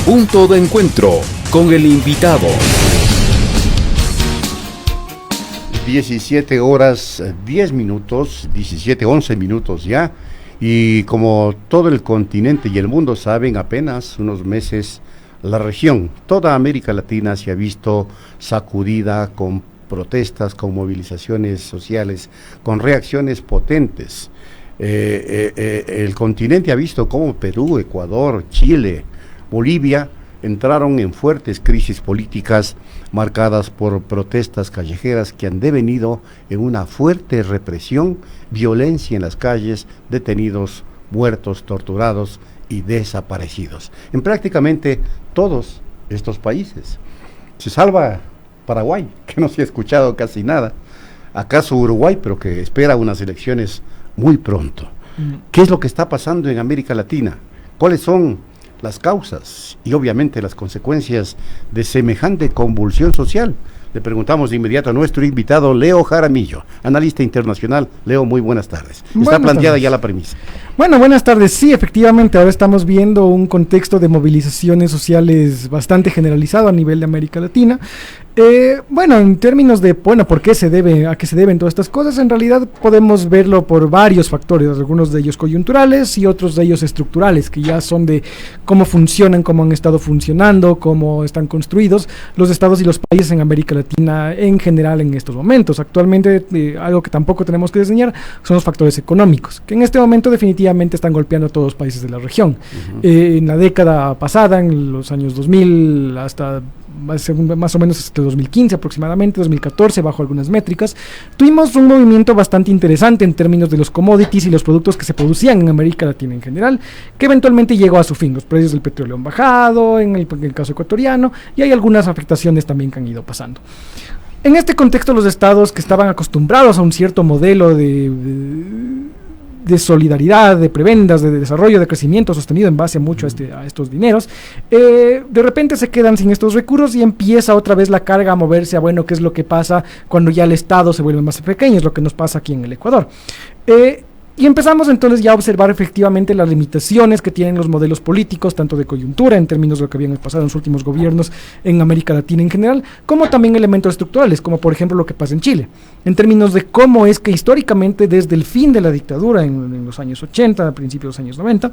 Punto de encuentro con el invitado. 17 horas 10 minutos, 11 minutos ya, y como todo el continente y el mundo saben, apenas unos meses la región, toda América Latina se ha visto sacudida con protestas, con movilizaciones sociales, con reacciones potentes. El continente ha visto cómo Perú, Ecuador, Chile, Bolivia entraron en fuertes crisis políticas marcadas por protestas callejeras que han devenido en una fuerte represión, violencia en las calles, detenidos, muertos, torturados y desaparecidos. En prácticamente todos estos países. Se salva Paraguay, que no se ha escuchado casi nada. Acaso Uruguay, pero que espera unas elecciones muy pronto. ¿Qué es lo que está pasando en América Latina? ¿Cuáles son las causas y obviamente las consecuencias de semejante convulsión social? Le preguntamos de inmediato a nuestro invitado Leo Jaramillo, analista internacional. Leo, muy buenas tardes. Está planteada ya la premisa. Bueno, buenas tardes. Sí, efectivamente, ahora estamos viendo un contexto de movilizaciones sociales bastante generalizado a nivel de América Latina. Bueno, en términos de, ¿por qué se debe, a qué se deben todas estas cosas? En realidad podemos verlo por varios factores, algunos de ellos coyunturales y otros de ellos estructurales, que ya son de cómo funcionan, cómo han estado funcionando, cómo están construidos los estados y los países en América Latina en general en estos momentos. Actualmente, algo que tampoco tenemos que diseñar son los factores económicos, que en este momento definitivamente están golpeando a todos los países de la región. En la década pasada, en los años 2000 hasta más o menos hasta 2015 aproximadamente, 2014 bajo algunas métricas, tuvimos un movimiento bastante interesante en términos de los commodities y los productos que se producían en América Latina en general, que eventualmente llegó a su fin. Los precios del petróleo han bajado en el caso ecuatoriano, y hay algunas afectaciones también que han ido pasando. En este contexto, los estados que estaban acostumbrados a un cierto modelo de solidaridad, de prebendas, de desarrollo, de crecimiento sostenido en base mucho a estos dineros, de repente se quedan sin estos recursos y empieza otra vez la carga a moverse a, qué es lo que pasa cuando ya el Estado se vuelve más pequeño, es lo que nos pasa aquí en el Ecuador. Y empezamos entonces ya a observar efectivamente las limitaciones que tienen los modelos políticos, tanto de coyuntura, en términos de lo que habían pasado en los últimos gobiernos en América Latina en general, como también elementos estructurales, como por ejemplo lo que pasa en Chile, en términos de cómo es que históricamente desde el fin de la dictadura en los años 80, a principios de los años 90,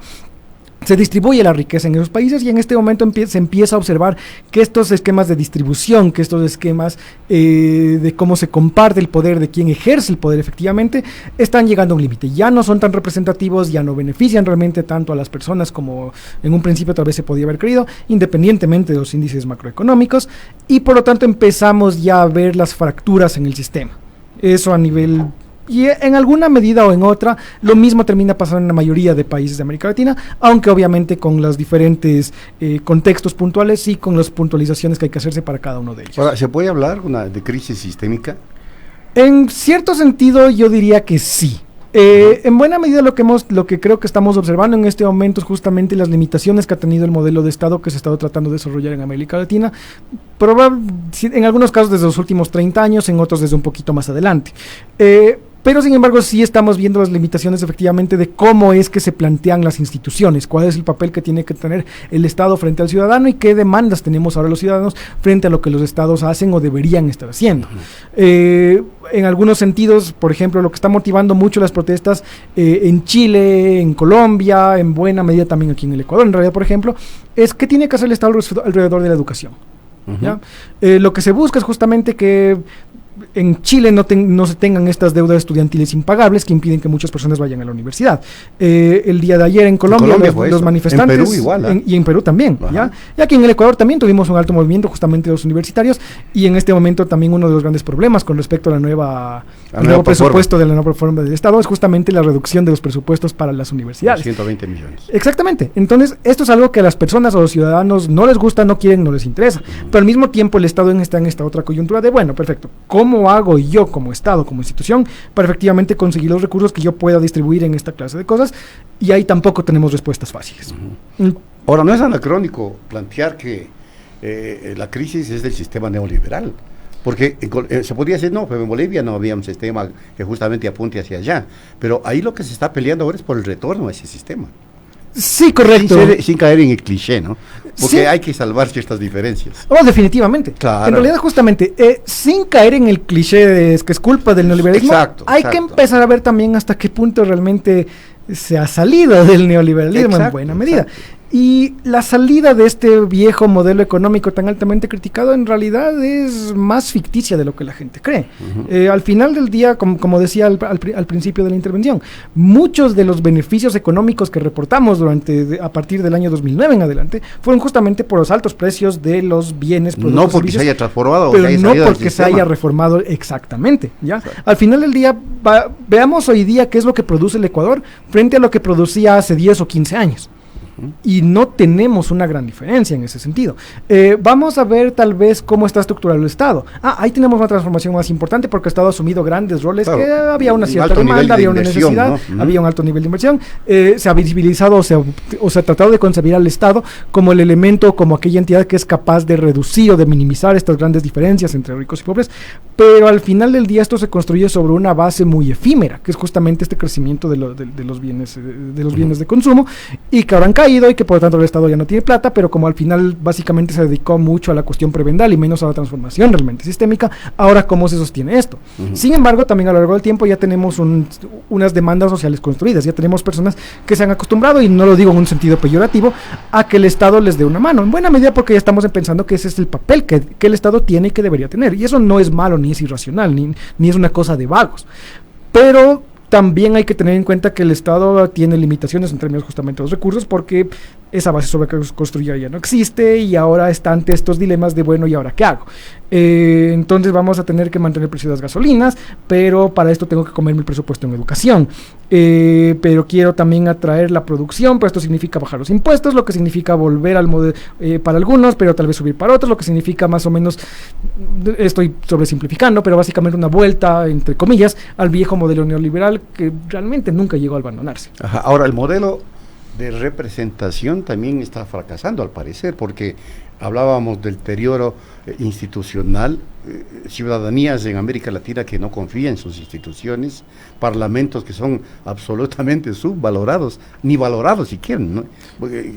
se distribuye la riqueza en esos países, y en este momento se empieza a observar que estos esquemas de distribución, que estos esquemas de cómo se comparte el poder, de quién ejerce el poder efectivamente, están llegando a un límite. Ya no son tan representativos, ya no benefician realmente tanto a las personas como en un principio tal vez se podía haber creído, independientemente de los índices macroeconómicos, y por lo tanto empezamos ya a ver las fracturas en el sistema. Eso a nivel... Y en alguna medida o en otra, lo mismo termina pasando en la mayoría de países de América Latina, aunque obviamente con los diferentes contextos puntuales y con las puntualizaciones que hay que hacerse para cada uno de ellos. Ahora, ¿se puede hablar de crisis sistémica? En cierto sentido, yo diría que sí. En buena medida lo que creo que estamos observando en este momento es justamente las limitaciones que ha tenido el modelo de Estado que se ha estado tratando de desarrollar en América Latina, en algunos casos desde los últimos 30 años, en otros desde un poquito más adelante. Pero sin embargo sí estamos viendo las limitaciones efectivamente de cómo es que se plantean las instituciones, cuál es el papel que tiene que tener el Estado frente al ciudadano y qué demandas tenemos ahora los ciudadanos frente a lo que los Estados hacen o deberían estar haciendo. En algunos sentidos, por ejemplo, lo que está motivando mucho las protestas en Chile, en Colombia, en buena medida también aquí en el Ecuador, en realidad, por ejemplo, es qué tiene que hacer el Estado alrededor de la educación. ¿Ya? Lo que se busca es justamente que en Chile no se tengan estas deudas estudiantiles impagables que impiden que muchas personas vayan a la universidad. El día de ayer en Colombia los manifestantes, en Perú igual, y en Perú también, ¿ya? Y aquí en el Ecuador también tuvimos un alto movimiento justamente de los universitarios, y en este momento también uno de los grandes problemas con respecto a al nuevo presupuesto de la nueva reforma del Estado es justamente la reducción de los presupuestos para las universidades. 120 millones. Exactamente. Entonces, esto es algo que a las personas o a los ciudadanos no les gusta, no quieren, no les interesa. Pero al mismo tiempo el Estado está en esta otra coyuntura de, perfecto, ¿cómo hago yo como Estado, como institución, para efectivamente conseguir los recursos que yo pueda distribuir en esta clase de cosas? Y ahí tampoco tenemos respuestas fáciles. Ahora, no es anacrónico plantear que la crisis es del sistema neoliberal, porque se podría decir, no, pero en Bolivia no había un sistema que justamente apunte hacia allá, pero ahí lo que se está peleando ahora es por el retorno a ese sistema. Sí, correcto. Sin caer en el cliché, ¿no? Porque Sí. hay que salvar ciertas diferencias. Oh, definitivamente. Claro. En realidad, justamente, sin caer en el cliché de es que es culpa del neoliberalismo, Exacto, hay que exacto. empezar a ver también hasta qué punto realmente se ha salido del neoliberalismo en Exacto, buena medida. exacto. Y la salida de este viejo modelo económico tan altamente criticado en realidad es más ficticia de lo que la gente cree. Al final del día, como decía al principio de la intervención, muchos de los beneficios económicos que reportamos a partir del año 2009 en adelante fueron justamente por los altos precios de los bienes, productos, No porque servicios, se haya transformado o pero que haya no salido del porque se sistema. haya reformado exactamente, ¿ya? Al final del día, veamos hoy día qué es lo que produce el Ecuador frente a lo que producía hace 10 o 15 años. Y no tenemos una gran diferencia en ese sentido. Vamos a ver tal vez cómo está estructurado el Estado. Ahí tenemos una transformación más importante porque el Estado ha asumido grandes roles, Claro, que había una un cierta alto nivel demanda, de había una inversión, necesidad, ¿no? había un alto nivel de inversión. Se ha visibilizado o se ha tratado de concebir al Estado como el elemento, como aquella entidad que es capaz de reducir o de minimizar estas grandes diferencias entre ricos y pobres, pero al final del día esto se construye sobre una base muy efímera, que es justamente este crecimiento de los bienes de consumo, y que habrán caído y que por lo tanto el Estado ya no tiene plata, pero como al final básicamente se dedicó mucho a la cuestión prebendal y menos a la transformación realmente sistémica, ahora ¿cómo se sostiene esto? Sin embargo, también a lo largo del tiempo ya tenemos unas demandas sociales construidas, ya tenemos personas que se han acostumbrado, y no lo digo en un sentido peyorativo, a que el Estado les dé una mano, en buena medida porque ya estamos pensando que ese es el papel que el Estado tiene y que debería tener, y eso no es malo, ni es irracional, ni es una cosa de vagos, pero también hay que tener en cuenta que el Estado tiene limitaciones en términos justamente de los recursos, porque esa base sobre la que se construía ya no existe y ahora está ante estos dilemas de, bueno, ¿y ahora qué hago? Entonces vamos a tener que mantener el precio de las gasolinas, pero para esto tengo que comerme el presupuesto en educación. Pero quiero también atraer la producción, pero esto significa bajar los impuestos, lo que significa volver al modelo para algunos, pero tal vez subir para otros, lo que significa más o menos, estoy sobresimplificando, pero básicamente una vuelta, entre comillas, al viejo modelo neoliberal que realmente nunca llegó a abandonarse. Ajá. Ahora, el modelo de representación también está fracasando al parecer, porque hablábamos del deterioro institucional, ciudadanías en América Latina que no confían en sus instituciones, parlamentos que son absolutamente subvalorados, ni valorados si quieren, ¿no?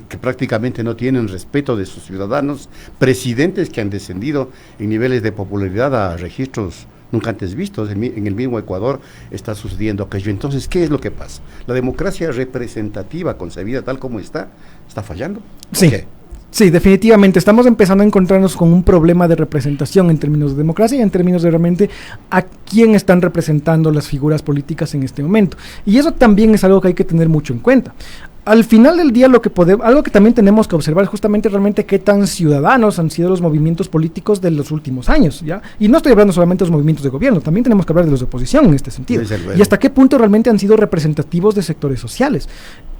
Que prácticamente no tienen respeto de sus ciudadanos, presidentes que han descendido en niveles de popularidad a registros nunca antes vistos. En el mismo Ecuador está sucediendo aquello. Entonces, ¿qué es lo que pasa? La democracia representativa, concebida tal como está fallando. Sí. ¿Qué? Sí, definitivamente. Estamos empezando a encontrarnos con un problema de representación en términos de democracia y en términos de realmente a quién están representando las figuras políticas en este momento. Y eso también es algo que hay que tener mucho en cuenta. Al final del día, algo que también tenemos que observar es justamente realmente qué tan ciudadanos han sido los movimientos políticos de los últimos años, ¿ya? Y no estoy hablando solamente de los movimientos de gobierno, también tenemos que hablar de los de oposición en este sentido. Y hasta qué punto realmente han sido representativos de sectores sociales.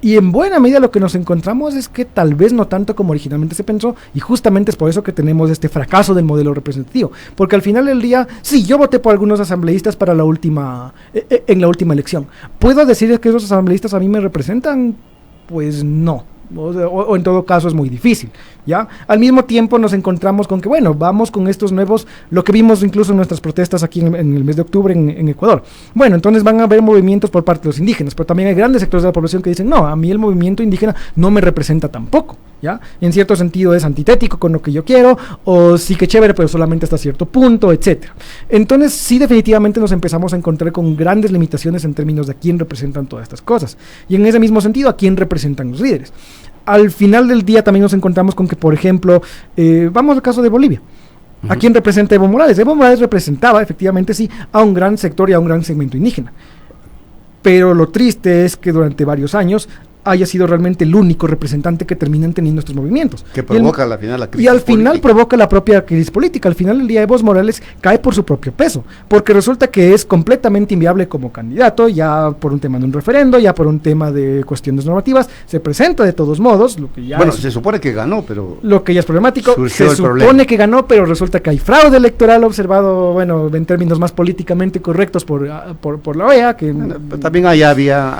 Y en buena medida lo que nos encontramos es que tal vez no tanto como originalmente se pensó, y justamente es por eso que tenemos este fracaso del modelo representativo, porque al final del día, sí, yo voté por algunos asambleístas para en la última elección. ¿Puedo decir que esos asambleístas a mí me representan? Pues no. O en todo caso es muy difícil, ¿ya? Al mismo tiempo nos encontramos con que, bueno, vamos con estos nuevos, lo que vimos incluso en nuestras protestas aquí en el mes de octubre en Ecuador. Bueno, entonces van a haber movimientos por parte de los indígenas, pero también hay grandes sectores de la población que dicen, no, a mí el movimiento indígena no me representa tampoco, ¿ya? En cierto sentido es antitético con lo que yo quiero, o sí que chévere, pero solamente hasta cierto punto, etcétera. Entonces sí, definitivamente nos empezamos a encontrar con grandes limitaciones en términos de a quién representan todas estas cosas, y en ese mismo sentido a quién representan los líderes. Al final del día también nos encontramos con que, por ejemplo, vamos al caso de Bolivia. ¿A quién representa Evo Morales? Evo Morales representaba, efectivamente, sí, a un gran sector y a un gran segmento indígena. Pero lo triste es que durante varios años haya sido realmente el único representante que terminan teniendo estos movimientos. Que provoca al final la crisis y al final política. provoca la propia crisis política. Al final del día Evo Morales cae por su propio peso, porque resulta que es completamente inviable como candidato, ya por un tema de un referendo, ya por un tema de cuestiones normativas, se presenta de todos modos, lo que ya bueno, se supone que ganó, pero lo que ya es problemático, surgió se el supone problema. que ganó, pero resulta que hay fraude electoral observado, bueno, en términos más políticamente correctos por la OEA, que bueno, también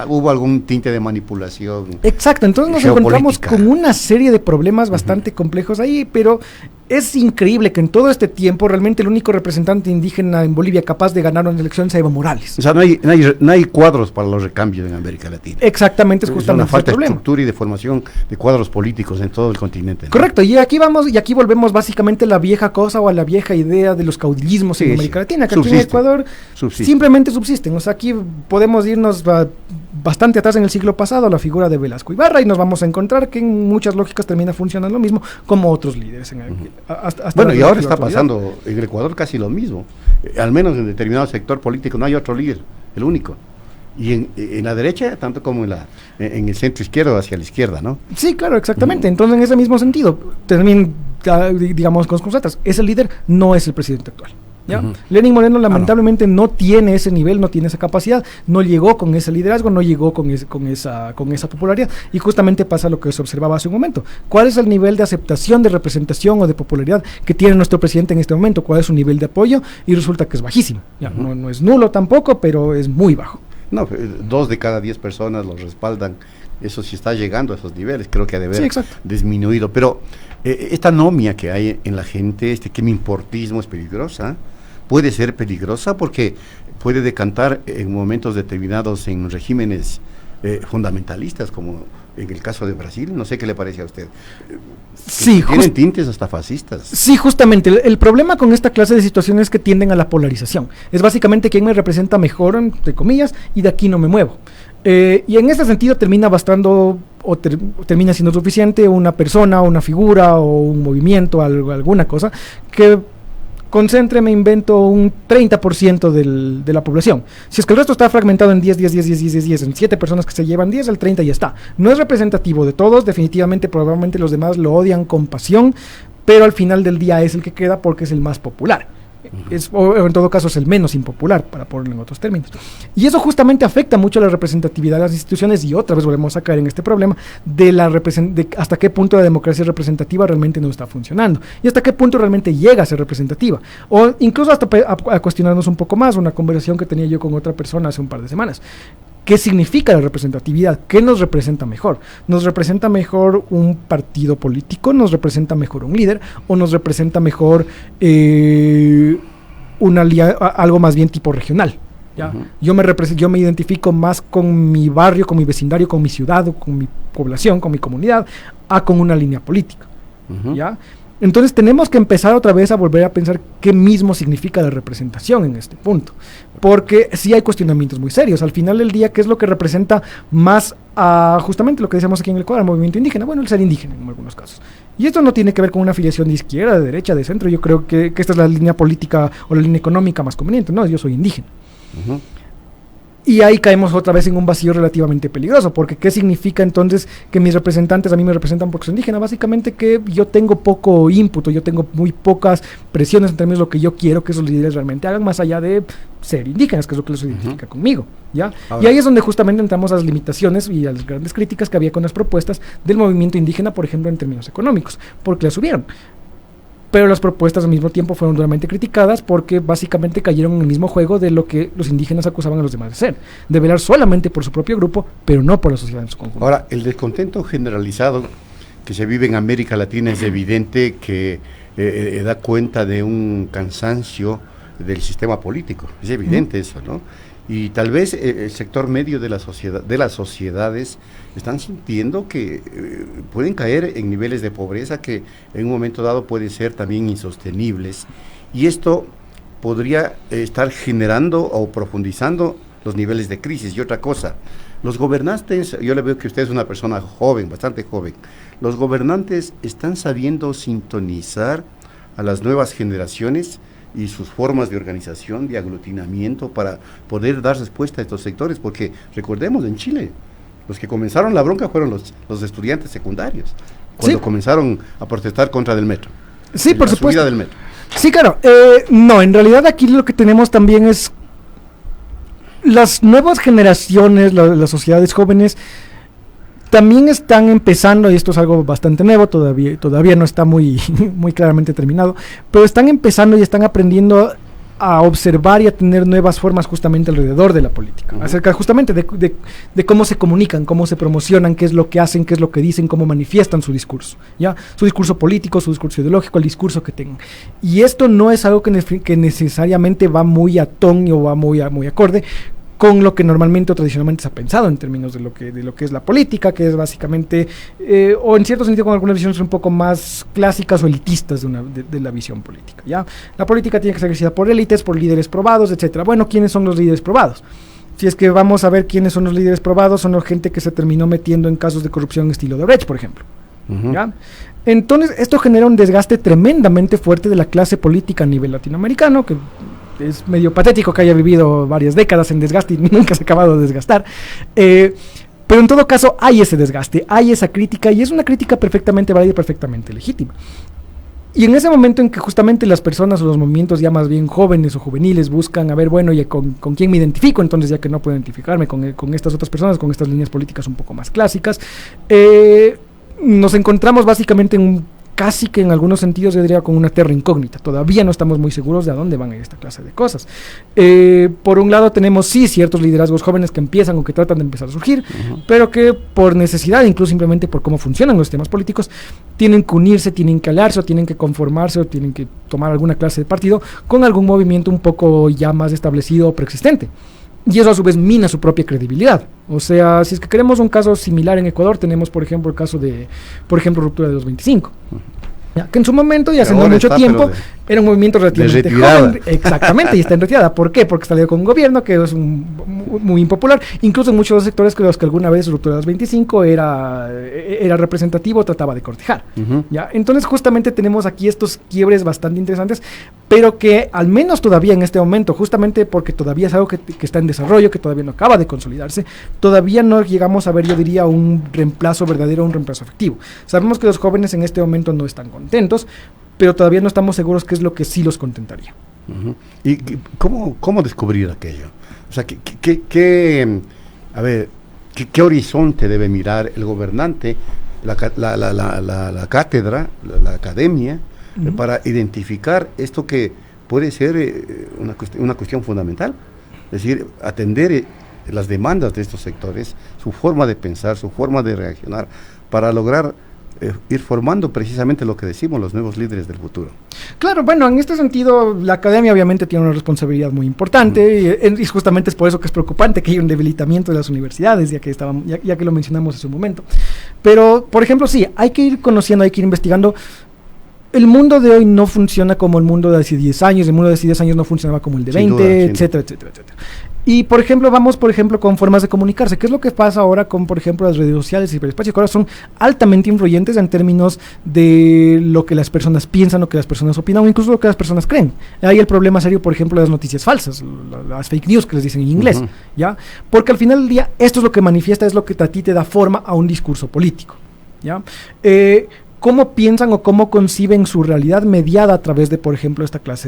hubo algún tinte de manipulación. exacto, entonces nos encontramos con una serie de problemas bastante complejos ahí, pero Es increíble que en todo este tiempo realmente el único representante indígena en Bolivia capaz de ganar una elección sea Evo Morales. O sea, no hay cuadros para los recambios en América Latina. Exactamente, es justamente una falta el de problema. estructura y de formación de cuadros políticos en todo el continente, ¿no? Correcto, y aquí volvemos básicamente a la vieja cosa o a la vieja idea de los caudillismos en América Latina, que aquí en Ecuador simplemente subsisten. O sea, aquí podemos irnos bastante atrás en el siglo pasado a la figura de Velasco Ibarra y nos vamos a encontrar que en muchas lógicas termina funcionando lo mismo como otros líderes. Bueno, y ahora está pasando en el Ecuador casi lo mismo. Al menos en determinado sector político no hay otro líder, el único. Y en la derecha, tanto como en el centro izquierdo hacia la izquierda, ¿no? Sí, claro, exactamente. Entonces, en ese mismo sentido, también, digamos, con letras, ese líder no es el presidente actual. ¿Ya? Lenín Moreno lamentablemente no tiene ese nivel, no tiene esa capacidad, no llegó con ese liderazgo, no llegó con esa popularidad, y justamente pasa lo que se observaba hace un momento. ¿Cuál es el nivel de aceptación, de representación o de popularidad que tiene nuestro presidente en este momento? ¿Cuál es su nivel de apoyo? Y resulta que es bajísimo. ¿Ya? No es nulo tampoco, pero es muy bajo. No, 2 de cada 10 personas lo respaldan. Eso sí está llegando a esos niveles, creo que ha de haber disminuido. Pero esta anomia que hay en la gente, que mi importismo es peligrosa. Puede ser peligrosa porque puede decantar en momentos determinados en regímenes fundamentalistas, como en el caso de Brasil. No sé qué le parece a usted. Sí, tienen tintes hasta fascistas. Sí, justamente. El problema con esta clase de situaciones es que tienden a la polarización. Es básicamente quién me representa mejor, entre comillas, y de aquí no me muevo. Y en ese sentido termina bastando o termina siendo suficiente una persona, una figura o un movimiento, alguna cosa que concentre, me invento, un 30% de la población. Si es que el resto está fragmentado en 10, en 7 personas que se llevan 10, el 30 ya está. No es representativo de todos, definitivamente, probablemente los demás lo odian con pasión, pero al final del día es el que queda porque es el más popular. O en todo caso es el menos impopular, para ponerlo en otros términos. Y eso justamente afecta mucho la representatividad de las instituciones, y otra vez volvemos a caer en este problema de hasta qué punto la democracia representativa realmente no está funcionando y hasta qué punto realmente llega a ser representativa, o incluso hasta a cuestionarnos un poco más. Una conversación que tenía yo con otra persona hace un par de semanas: ¿qué significa la representatividad? ¿Qué nos representa mejor? ¿Nos representa mejor un partido político? ¿Nos representa mejor un líder? ¿O nos representa mejor algo más bien tipo regional? ¿Ya? Yo me identifico más con mi barrio, con mi vecindario, con mi ciudad, con mi población, con mi comunidad, con una línea política. ¿Ya? Entonces tenemos que empezar otra vez a volver a pensar qué mismo significa la representación en este punto, porque sí hay cuestionamientos muy serios. Al final del día, ¿qué es lo que representa más a justamente lo que decíamos aquí en el Ecuador, el movimiento indígena? Bueno, el ser indígena en algunos casos. Y esto no tiene que ver con una afiliación de izquierda, de derecha, de centro. Yo creo que esta es la línea política o la línea económica más conveniente. No, yo soy indígena. Y ahí caemos otra vez en un vacío relativamente peligroso, porque ¿qué significa entonces que mis representantes a mí me representan porque soy indígena? Básicamente que yo tengo poco input, yo tengo muy pocas presiones en términos de lo que yo quiero que esos líderes realmente hagan, más allá de ser indígenas, que es lo que los identifica conmigo, ¿ya? Ahora, y ahí es donde justamente entramos a las limitaciones y a las grandes críticas que había con las propuestas del movimiento indígena, por ejemplo, en términos económicos, porque las subieron. Pero las propuestas al mismo tiempo fueron duramente criticadas porque básicamente cayeron en el mismo juego de lo que los indígenas acusaban a los demás de ser, de velar solamente por su propio grupo, pero no por la sociedad en su conjunto. Ahora, el descontento generalizado que se vive en América Latina es evidente que da cuenta de un cansancio del sistema político, es evidente eso, ¿no? Y tal vez el sector medio de la sociedad, de las sociedades, están sintiendo que pueden caer en niveles de pobreza que en un momento dado pueden ser también insostenibles, y esto podría estar generando o profundizando los niveles de crisis. Y otra cosa, los gobernantes, yo le veo que usted es una persona joven, bastante joven, los gobernantes están sabiendo sintonizar a las nuevas generaciones y sus formas de organización, de aglutinamiento, para poder dar respuesta a estos sectores, porque recordemos, en Chile, los que comenzaron la bronca fueron los estudiantes secundarios, cuando comenzaron a protestar contra del metro. Sí, por supuesto. Subida del metro. Sí, claro. No, en realidad aquí lo que tenemos también es las nuevas generaciones, las sociedades jóvenes, también están empezando, y esto es algo bastante nuevo, todavía no está muy claramente terminado, pero están empezando y están aprendiendo a observar y a tener nuevas formas justamente alrededor de la política, acerca justamente de cómo se comunican, cómo se promocionan, qué es lo que hacen, qué es lo que dicen, cómo manifiestan su discurso, ¿ya? Su discurso político, su discurso ideológico, el discurso que tengan. Y esto no es algo que necesariamente va muy a ton o va muy acorde con lo que normalmente o tradicionalmente se ha pensado en términos de lo que es la política, que es básicamente, o en cierto sentido con algunas visiones un poco más clásicas o elitistas de la visión política, ¿ya? La política tiene que ser ejercida por élites, por líderes probados, etcétera. Bueno, ¿quiénes son los líderes probados? Si es que vamos a ver quiénes son los líderes probados, son la gente que se terminó metiendo en casos de corrupción estilo de Brecht, por ejemplo. ¿Ya? Entonces, esto genera un desgaste tremendamente fuerte de la clase política a nivel latinoamericano, que es medio patético que haya vivido varias décadas en desgaste y nunca se ha acabado de desgastar. Pero en todo caso hay ese desgaste, hay esa crítica, y es una crítica perfectamente válida y perfectamente legítima. Y en ese momento en que justamente las personas o los movimientos ya más bien jóvenes o juveniles buscan, a ver, bueno, ¿y con quién me identifico? Entonces, ya que no puedo identificarme con estas otras personas, con estas líneas políticas un poco más clásicas, nos encontramos básicamente casi que en algunos sentidos, yo diría, con una terra incógnita. Todavía no estamos muy seguros de a dónde van a ir esta clase de cosas. Por un lado tenemos sí ciertos liderazgos jóvenes que empiezan o que tratan de empezar a surgir, pero que por necesidad, incluso simplemente por cómo funcionan los sistemas políticos, tienen que unirse, tienen que aliarse, o tienen que conformarse, o tienen que tomar alguna clase de partido con algún movimiento un poco ya más establecido o preexistente. Y eso a su vez mina su propia credibilidad. O sea, si es que queremos un caso similar en Ecuador, tenemos por ejemplo el caso de, ruptura de los 25. ¿Ya? Que en su momento, y hace no mucho tiempo, era un movimiento relativamente joven. Exactamente, y está en retirada. ¿Por qué? Porque salió con un gobierno que es muy impopular. Incluso en muchos sectores que los que alguna vez ruptura de los 25 era representativo, trataba de cortejar. ¿Ya? Entonces justamente tenemos aquí estos quiebres bastante interesantes, pero que al menos todavía en este momento, justamente porque todavía es algo que está en desarrollo, que todavía no acaba de consolidarse, todavía no llegamos a ver, yo diría, un reemplazo verdadero, un reemplazo efectivo. Sabemos que los jóvenes en este momento no están contentos, pero todavía no estamos seguros qué es lo que sí los contentaría. ¿Y cómo descubrir aquello? O sea, ¿qué horizonte debe mirar el gobernante, la cátedra, la academia, para identificar esto que puede ser una cuestión fundamental? Es decir, atender las demandas de estos sectores, su forma de pensar, su forma de reaccionar, para lograr ir formando precisamente lo que decimos, los nuevos líderes del futuro. Claro, bueno, en este sentido la academia obviamente tiene una responsabilidad muy importante, y justamente es por eso que es preocupante que haya un debilitamiento de las universidades, ya que lo mencionamos hace un momento. Pero, por ejemplo, sí, hay que ir conociendo, hay que ir investigando. El mundo de hoy no funciona como el mundo de hace 10 años, el mundo de hace 10 años no funcionaba como el de 20, etcétera, etcétera, etcétera. Y, por ejemplo, vamos, con formas de comunicarse. ¿Qué es lo que pasa ahora con, por ejemplo, las redes sociales y ciberespacio? Que ahora son altamente influyentes en términos de lo que las personas piensan, lo que las personas opinan, o incluso lo que las personas creen. Hay el problema serio, por ejemplo, de las noticias falsas, las fake news que les dicen en inglés, ¿ya? Porque al final del día, esto es lo que manifiesta, es lo que a ti te da forma a un discurso político, ¿ya? Cómo piensan o cómo conciben su realidad mediada a través de, por ejemplo, esta clase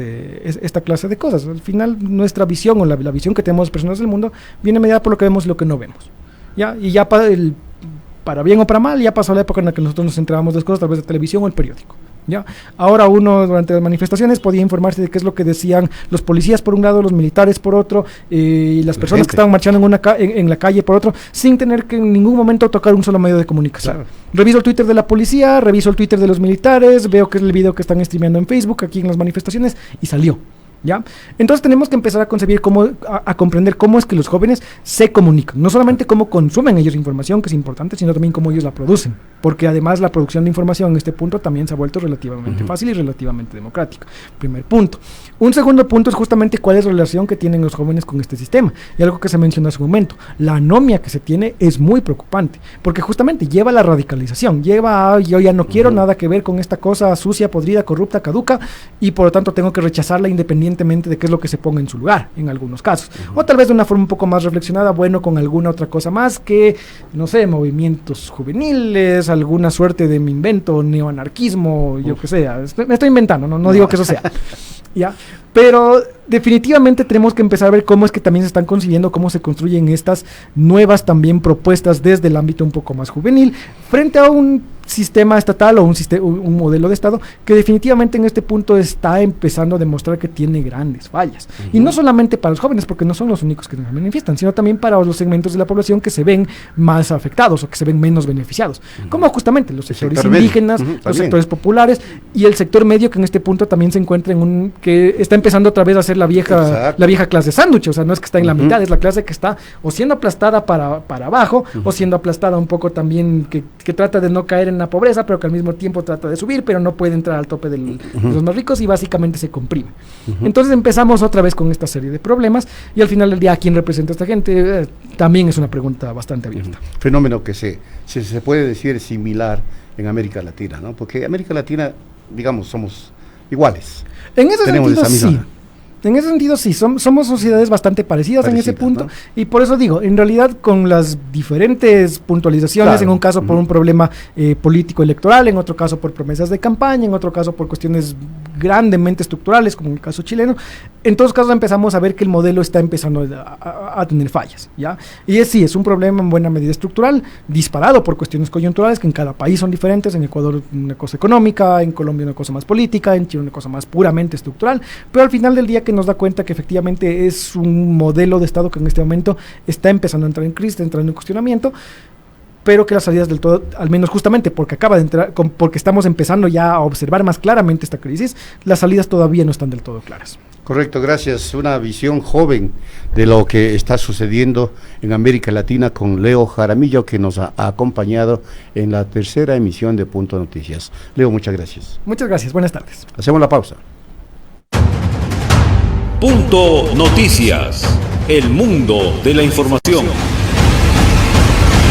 de cosas. Al final, nuestra visión o la visión que tenemos las personas del mundo viene mediada por lo que vemos y lo que no vemos. ¿Ya? Y ya para bien o para mal, ya pasó la época en la que nosotros nos enterábamos de las cosas a través de televisión o el periódico. ¿Ya? Ahora uno durante las manifestaciones podía informarse de qué es lo que decían los policías por un lado, los militares por otro, y las personas que estaban marchando en la calle por otro, sin tener que en ningún momento tocar un solo medio de comunicación. Claro. Reviso el Twitter de la policía, reviso el Twitter de los militares, veo que es el video que están streameando en Facebook aquí en las manifestaciones, y salió. ¿Ya? Entonces tenemos que empezar a concebir a comprender cómo es que los jóvenes se comunican, no solamente cómo consumen ellos información, que es importante, sino también cómo ellos la producen, porque además la producción de información en este punto también se ha vuelto relativamente fácil y relativamente democrática. Primer punto. Un segundo punto es justamente cuál es la relación que tienen los jóvenes con este sistema, y algo que se mencionó hace un momento, la anomia que se tiene es muy preocupante, porque justamente lleva a la radicalización, lleva a yo ya no quiero nada que ver con esta cosa sucia, podrida, corrupta, caduca, y por lo tanto tengo que rechazarla independientemente de qué es lo que se ponga en su lugar, en algunos casos. O tal vez de una forma un poco más reflexionada, bueno, con alguna otra cosa más que, no sé, movimientos juveniles, alguna suerte de mi invento, neoanarquismo, yo que sé, me estoy inventando, no digo que eso sea. ¿Ya? Pero definitivamente tenemos que empezar a ver cómo es que también se están consiguiendo, cómo se construyen estas nuevas también propuestas desde el ámbito un poco más juvenil, frente a un sistema estatal o un modelo de Estado que definitivamente en este punto está empezando a demostrar que tiene grandes fallas. Y no solamente para los jóvenes, porque no son los únicos que se manifiestan, sino también para los segmentos de la población que se ven más afectados o que se ven menos beneficiados, como justamente los sectores indígenas, los sectores populares y el sector medio, que en este punto también se encuentra que está empezando otra vez a ser la vieja clase sándwich. O sea, no es que está en la mitad, es la clase que está o siendo aplastada para abajo, o siendo aplastada un poco también, que trata de no caer en la pobreza, pero que al mismo tiempo trata de subir, pero no puede entrar al tope de los más ricos, y básicamente se comprime. Entonces empezamos otra vez con esta serie de problemas, y al final del día, ¿a quién representa esta gente? También es una pregunta bastante abierta. Fenómeno que se puede decir similar en América Latina, ¿no? Porque América Latina, digamos, somos iguales. En ese sentido, sí. En ese sentido, sí, somos sociedades bastante parecidas en ese punto, ¿no? Y por eso digo, en realidad con las diferentes puntualizaciones, claro, en un caso por un problema político electoral, en otro caso por promesas de campaña, en otro caso por cuestiones grandemente estructurales, como en el caso chileno, en todos casos empezamos a ver que el modelo está empezando a tener fallas, ¿ya? Y sí, es un problema en buena medida estructural, disparado por cuestiones coyunturales, que en cada país son diferentes, en Ecuador una cosa económica, en Colombia una cosa más política, en Chile una cosa más puramente estructural, pero al final del día que nos da cuenta que efectivamente es un modelo de Estado que en este momento está empezando a entrar en crisis, está entrando en cuestionamiento, pero que las salidas del todo, al menos justamente porque acaba de entrar, porque estamos empezando ya a observar más claramente esta crisis, las salidas todavía no están del todo claras. Correcto, gracias. Una visión joven de lo que está sucediendo en América Latina con Leo Jaramillo, que nos ha acompañado en la tercera emisión de Punto Noticias. Leo, muchas gracias. Muchas gracias, buenas tardes. Hacemos la pausa. Punto Noticias, el mundo de la información.